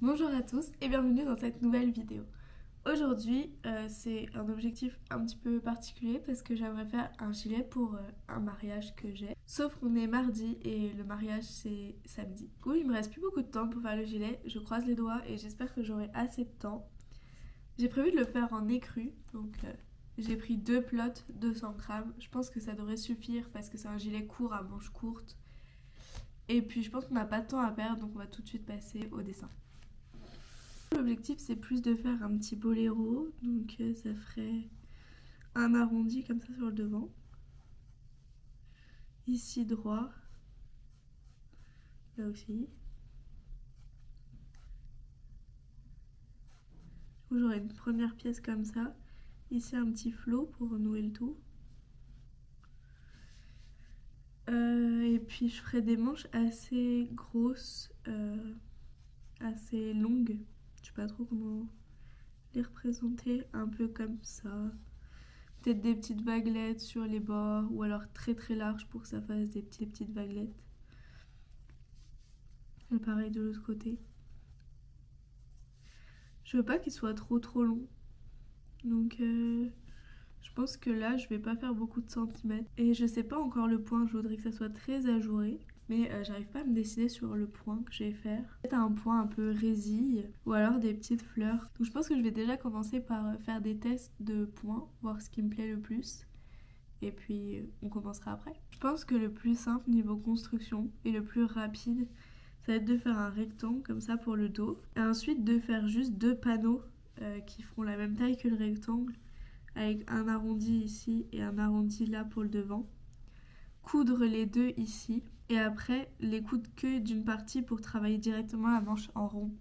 Bonjour à tous et bienvenue dans cette nouvelle vidéo. Aujourd'hui c'est un objectif un petit peu particulier parce que j'aimerais faire un gilet pour un mariage que j'ai. Sauf qu'on est mardi et le mariage c'est samedi. Du coup il me reste plus beaucoup de temps pour faire le gilet, je croise les doigts et j'espère que j'aurai assez de temps. J'ai prévu de le faire en écru, donc j'ai pris 2 plots 200 grammes. Je pense que ça devrait suffire parce que c'est un gilet court à manches courtes. Et puis je pense qu'on n'a pas de temps à perdre donc on va tout de suite passer au dessin. L'objectif c'est plus de faire un petit boléro, donc ça ferait un arrondi comme ça sur le devant. Ici droit, là aussi. J'aurai une première pièce comme ça. Ici un petit flot pour renouer le tout. Et puis je ferai des manches assez grosses, assez longues. Je sais pas trop comment les représenter, un peu comme ça. Peut-être des petites vaguelettes sur les bords ou alors très très larges pour que ça fasse des petites vaguelettes. Et pareil de l'autre côté. Je veux pas qu'il soit trop long. Donc je pense que là je vais pas faire beaucoup de centimètres. Et je sais pas encore le point, je voudrais que ça soit très ajouré. Mais j'arrive pas à me décider sur le point que je vais faire. Peut-être un point un peu résille ou alors des petites fleurs. Donc je pense que je vais déjà commencer par faire des tests de points, voir ce qui me plaît le plus. Et puis on commencera après. Je pense que le plus simple niveau construction et le plus rapide, ça va être de faire un rectangle comme ça pour le dos. Et ensuite de faire juste 2 panneaux qui feront la même taille que le rectangle, avec un arrondi ici et un arrondi là pour le devant. Coudre les deux ici et après les coudre que d'une partie pour travailler directement la manche en rond.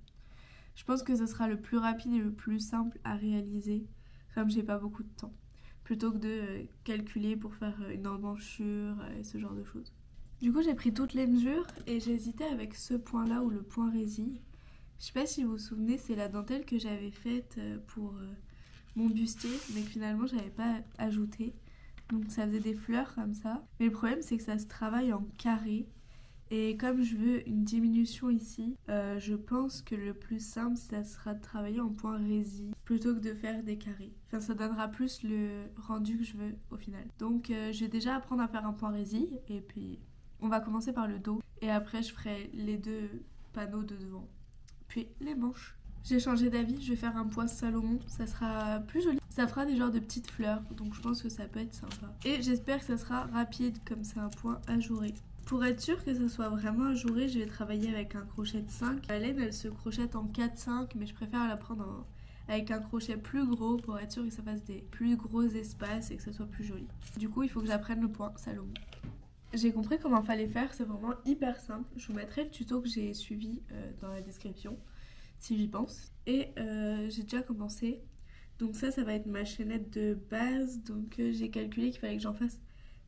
Je pense que ce sera le plus rapide et le plus simple à réaliser comme j'ai pas beaucoup de temps, plutôt que de calculer pour faire une emmanchure et ce genre de choses. Du coup j'ai pris toutes les mesures et j'ai hésité avec ce point là ou le point résille. Je sais pas si vous vous souvenez, c'est la dentelle que j'avais faite pour mon bustier mais que finalement j'avais pas ajouté. Donc ça faisait des fleurs comme ça. Mais le problème c'est que ça se travaille en carré. Et comme je veux une diminution ici, je pense que le plus simple ça sera de travailler en point résille plutôt que de faire des carrés. Enfin ça donnera plus le rendu que je veux au final. Donc je vais déjà apprendre à faire un point résille et puis on va commencer par le dos. Et après je ferai les 2 panneaux de devant. Puis les manches. J'ai changé d'avis, je vais faire un point Salomon, ça sera plus joli. Ça fera des genres de petites fleurs, donc je pense que ça peut être sympa. Et j'espère que ça sera rapide, comme c'est un point ajouré. Pour être sûr que ça soit vraiment ajouré, je vais travailler avec un crochet de 5. La laine, elle se crochette en 4-5, mais je préfère la prendre avec un crochet plus gros pour être sûr que ça fasse des plus gros espaces et que ça soit plus joli. Du coup, il faut que j'apprenne le point Salomon. J'ai compris comment fallait faire, c'est vraiment hyper simple. Je vous mettrai le tuto que j'ai suivi dans la description, si j'y pense. Et j'ai déjà commencé. Donc ça va être ma chaînette de base. Donc j'ai calculé qu'il fallait que j'en fasse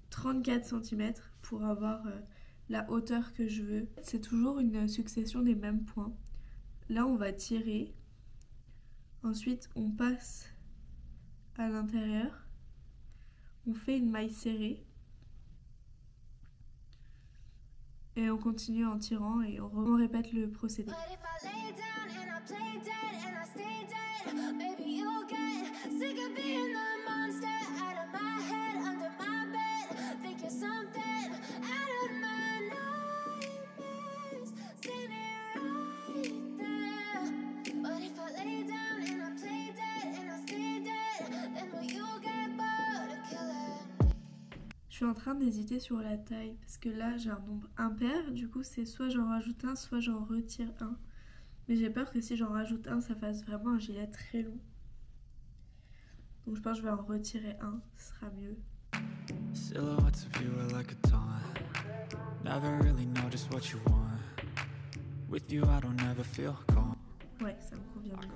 34 cm pour avoir la hauteur que je veux. C'est toujours une succession des mêmes points. Là on va tirer. Ensuite on passe à l'intérieur. On fait une maille serrée. Et on continue en tirant et on répète le procédé. Je suis en train d'hésiter sur la taille parce que là j'ai un nombre impair, du coup c'est soit j'en rajoute un, soit j'en retire un. Mais j'ai peur que si j'en rajoute un, ça fasse vraiment un gilet très long. Donc je pense que je vais en retirer un, ce sera mieux. Ouais, ça me convient bien.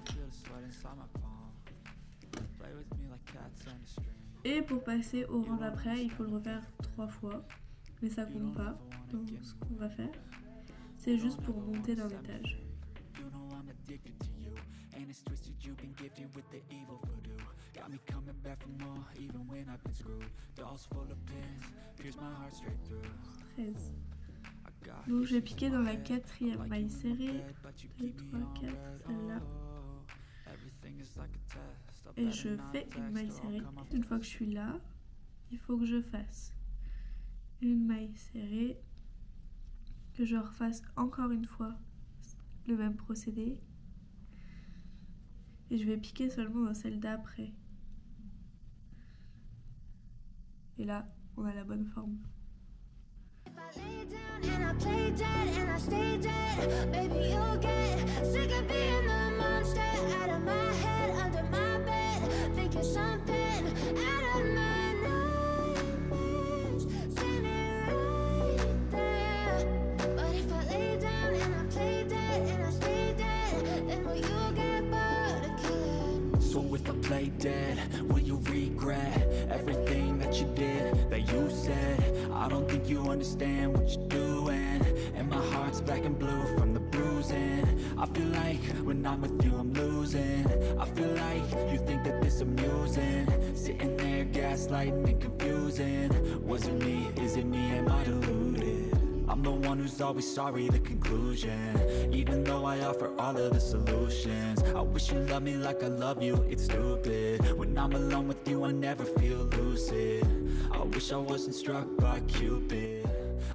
Et pour passer au rang d'après, il faut le refaire 3 fois. Mais ça compte pas. Donc ce qu'on va faire, c'est juste pour monter d'un étage. Donc je vais piquer dans la 4e maille serrée. 2, 3, 4, celle-là. Et je fais une maille serrée. Une fois que je suis là, il faut que je fasse une maille serrée, que je refasse encore une fois le même procédé. Et je vais piquer seulement dans celle d'après. Et là, on a la bonne forme. Play dead, will you regret everything that you did, that you said? I don't think you understand what you're doing, and my heart's black and blue from the bruising. I feel like when I'm with you I'm losing. I feel like you think that this amusing, sitting there gaslighting and confusing. Was it me, is it me, am I deluded? I'm the one who's always sorry, the conclusion. Even though I offer all of the solutions, I wish you loved me like I love you, it's stupid. When I'm alone with you I never feel lucid. I wish I wasn't struck by Cupid.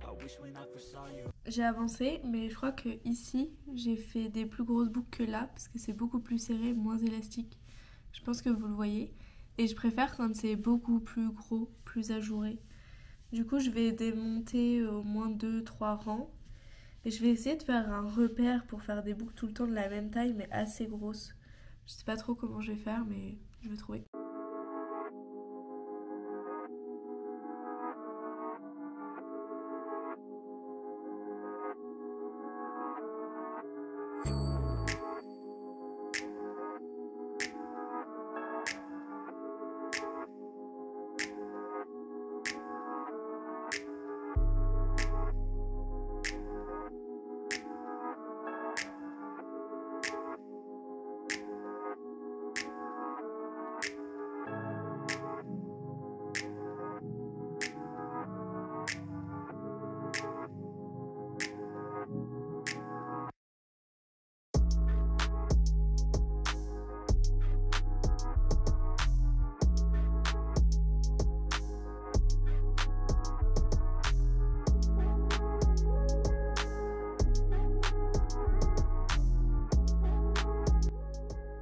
I wish when I first saw you. J'ai avancé, mais je crois que ici j'ai fait des plus grosses boucles que là, parce que c'est beaucoup plus serré, moins élastique. Je pense que vous le voyez. Et je préfère quand c'est beaucoup plus gros, plus ajouré. Du coup, je vais démonter au moins 2-3 rangs. Et je vais essayer de faire un repère pour faire des boucles tout le temps de la même taille, mais assez grosses. Je sais pas trop comment je vais faire, mais je vais trouver.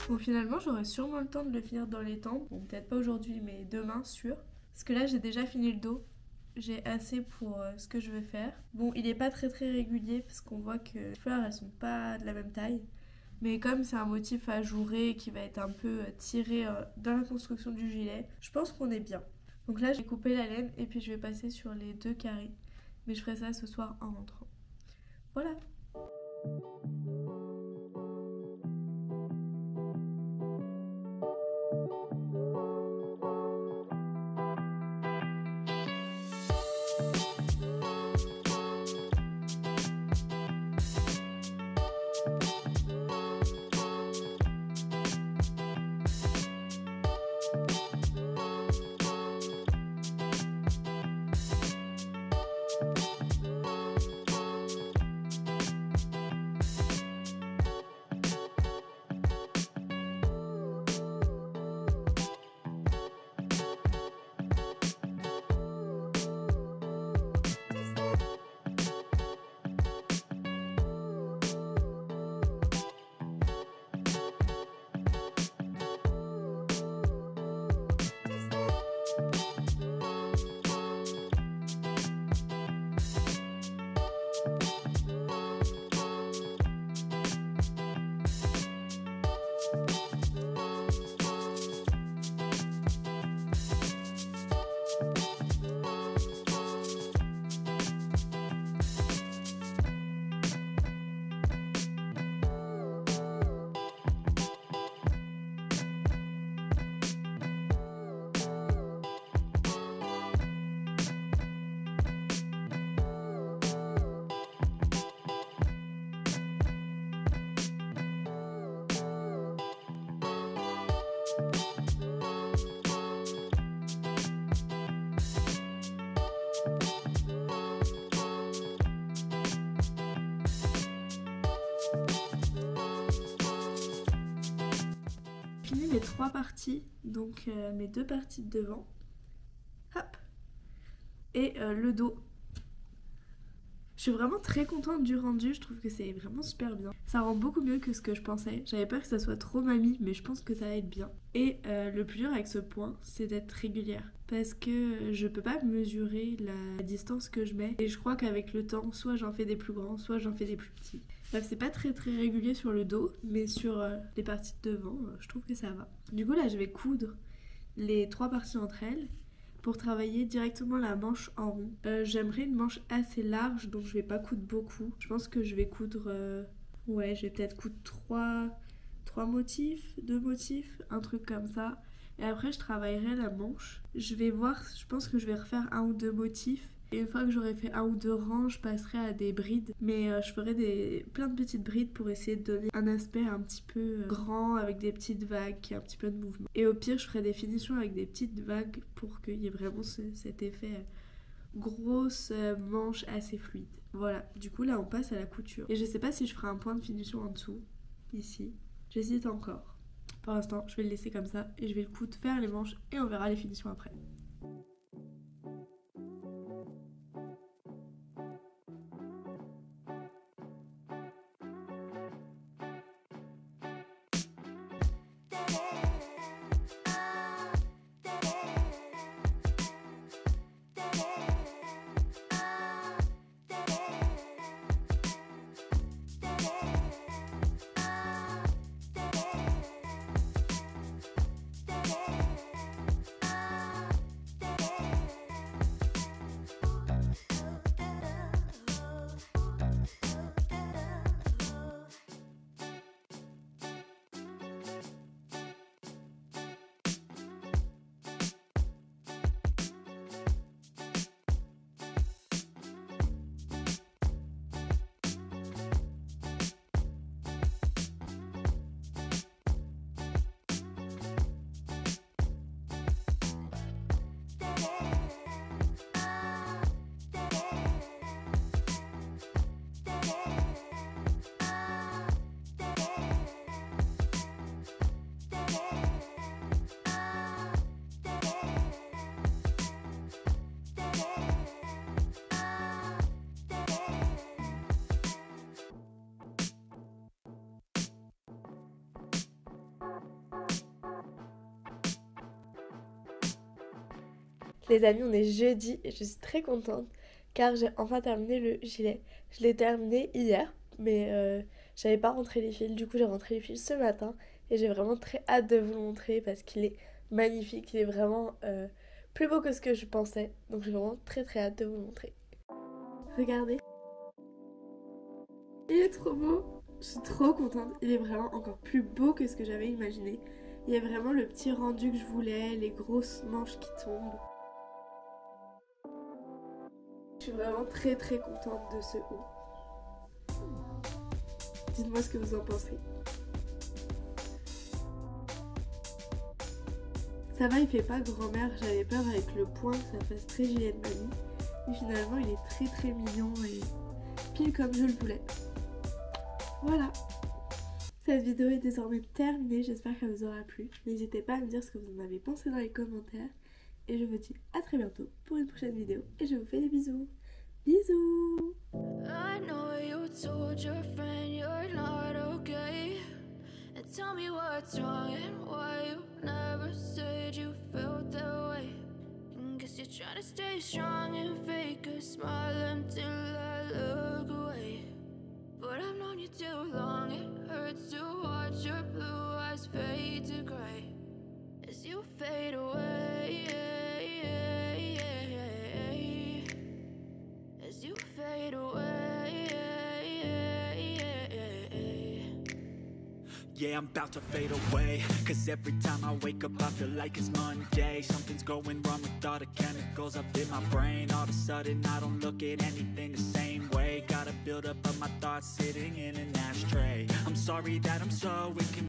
Bon, finalement, j'aurai sûrement le temps de le finir dans les temps. Bon, peut-être pas aujourd'hui, mais demain, sûr. Parce que là, j'ai déjà fini le dos. J'ai assez pour ce que je vais faire. Bon, il est pas très régulier parce qu'on voit que les fleurs, elles sont pas de la même taille. Mais comme c'est un motif ajouré qui va être un peu tiré dans la construction du gilet, je pense qu'on est bien. Donc là, j'ai coupé la laine et puis je vais passer sur les 2 carrés. Mais je ferai ça ce soir en rentrant. Voilà. fini les 3 parties, donc mes 2 parties de devant. Hop. Et le dos. Je suis vraiment très contente du rendu, je trouve que c'est vraiment super bien. Ça rend beaucoup mieux que ce que je pensais. J'avais peur que ça soit trop mamie, mais je pense que ça va être bien. Et le plus dur avec ce point, c'est d'être régulière. Parce que je peux pas mesurer la distance que je mets. Et je crois qu'avec le temps, soit j'en fais des plus grands, soit j'en fais des plus petits. Bref, c'est pas très régulier sur le dos, mais sur les parties de devant, je trouve que ça va. Du coup là, je vais coudre les 3 parties entre elles pour travailler directement la manche en rond. J'aimerais une manche assez large, donc je vais pas coudre beaucoup. Je pense que je vais coudre... ouais, je vais peut-être coudre 3 motifs, 2 motifs, un truc comme ça. Et après, je travaillerai la manche. Je vais voir, je pense que je vais refaire 1 ou 2 motifs. Et une fois que j'aurai fait 1 ou 2 rangs, je passerai à des brides. Mais je ferai plein de petites brides pour essayer de donner un aspect un petit peu grand avec des petites vagues, qui a un petit peu de mouvement. Et au pire, je ferai des finitions avec des petites vagues pour qu'il y ait vraiment cet effet grosse manche assez fluide. Voilà, du coup là on passe à la couture. Et je sais pas si je ferai un point de finition en dessous, ici. J'hésite encore. Pour l'instant, je vais le laisser comme ça et je vais le coudre, faire les manches et on verra les finitions après. Les amis, on est jeudi et je suis très contente car j'ai enfin terminé le gilet. Je l'ai terminé hier, mais j'avais pas rentré les fils. Du coup, j'ai rentré les fils ce matin et j'ai vraiment très hâte de vous le montrer parce qu'il est magnifique. Il est vraiment plus beau que ce que je pensais. Donc j'ai vraiment très hâte de vous le montrer. Regardez. Il est trop beau. Je suis trop contente. Il est vraiment encore plus beau que ce que j'avais imaginé. Il y a vraiment le petit rendu que je voulais, les grosses manches qui tombent. Je suis vraiment très contente de ce haut. Dites-moi ce que vous en pensez. Ça va, il fait pas grand-mère, j'avais peur avec le point que ça fasse très gilet de mamie. Mais finalement il est très mignon et pile comme je le voulais. Voilà. Cette vidéo est désormais terminée, j'espère qu'elle vous aura plu. N'hésitez pas à me dire ce que vous en avez pensé dans les commentaires. Et je vous dis à très bientôt pour une prochaine vidéo. Et je vous fais des bisous. Bisous. I know you told your friend you're not okay. And tell me what's wrong and why you never said you felt that way. And guess you're trying to stay strong and fake a smile until I look away. But I've known you too long, it hurts to watch your blue eyes fade to gray as you fade away. As you fade away. Yeah, I'm about to fade away, cause every time I wake up I feel like it's Monday. Something's going wrong with all the chemicals up in my brain. All of a sudden I don't look at anything the same way. Gotta build up of my thoughts sitting in an ashtray. I'm sorry that I'm so inconvenient.